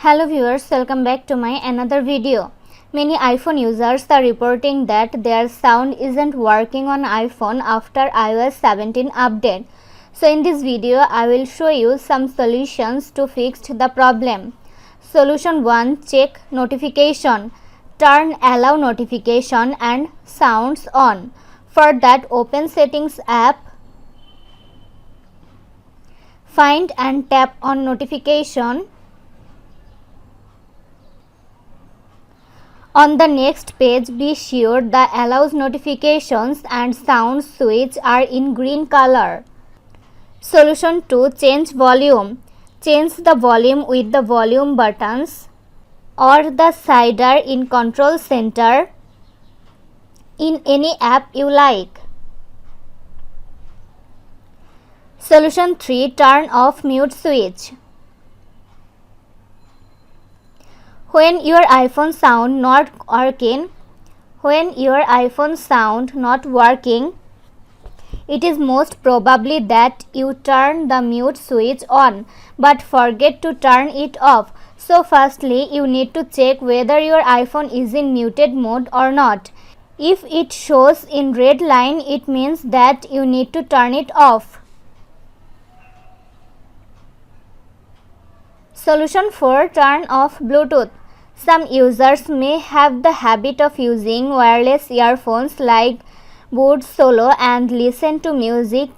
Hello viewers, welcome back to my another video. Many iPhone users are reporting that their sound isn't working on iPhone after iOS 17 update. So in this video, I will show you some solutions to fix the problem. Solution 1. Check notification. Turn allow notification and sounds on. For that, open Settings app. Find and tap on notification. On the next page, be sure the allows notifications and sound switch are in green color. Solution 2. Change volume. Change the volume with the volume buttons or the slider in control center in any app you like. Solution 3. Turn off mute switch. When your iPhone sound not working, it is most probably that you turn the mute switch on but forget to turn it off. So firstly, you need to check whether your iPhone is in muted mode or not. If it shows in red line, it means that you need to turn it off. Solution 4. Turn off Bluetooth. Some users may have the habit of using wireless earphones like Bose Solo and listen to music.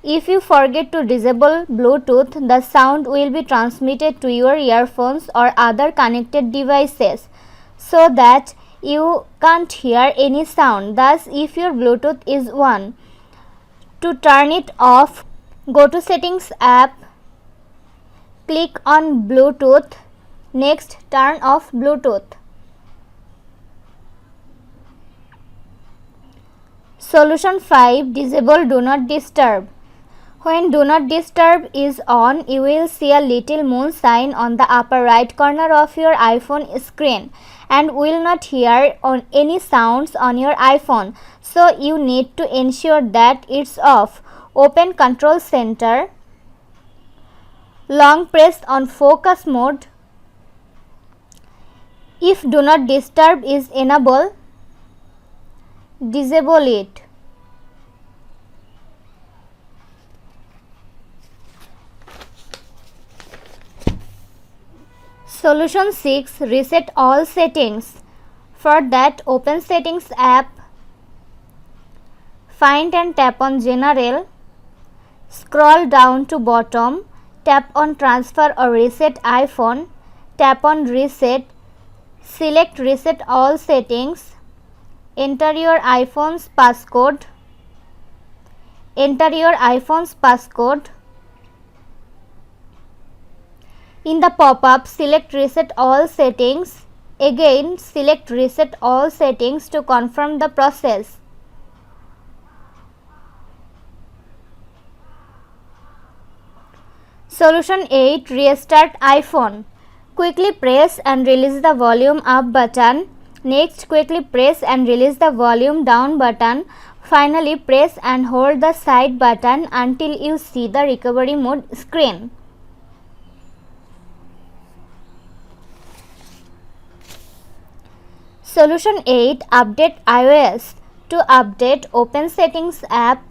If you forget to disable Bluetooth, the sound will be transmitted to your earphones or other connected devices so that you can't hear any sound. Thus, if your Bluetooth is on, to turn it off, go to Settings app, click on Bluetooth. Next, turn off Bluetooth. Solution 5. Disable Do Not Disturb. When Do Not Disturb is on, you will see a little moon sign on the upper right corner of your iPhone screen and will not hear any sounds on your iPhone. So you need to ensure that it's off. Open Control Center. Long press on Focus Mode. If Do Not Disturb is enabled, disable it. Solution 6. Reset all settings. For that, open Settings app, find and tap on General, scroll down to bottom, tap on Transfer or Reset iPhone, tap on Reset. Select Reset All Settings. Enter your iPhone's passcode. In the pop-up, select Reset All Settings. Again, select Reset All Settings to confirm the process. Solution 8. Restart iPhone. Quickly press and release the volume up button. Next, quickly press and release the volume down button. Finally, press and hold the side button until you see the recovery mode screen. Solution 8. Update iOS. To update, open Settings app,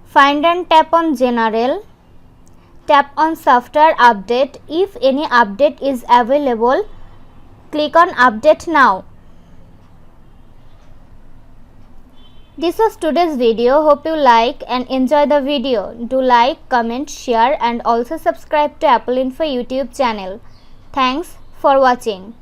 find and tap on General, tap on Software Update. If any update is available, click on Update Now. This was today's video. Hope you like and enjoy the video. Do like, comment, share and also subscribe to Apple Info YouTube channel. Thanks for watching.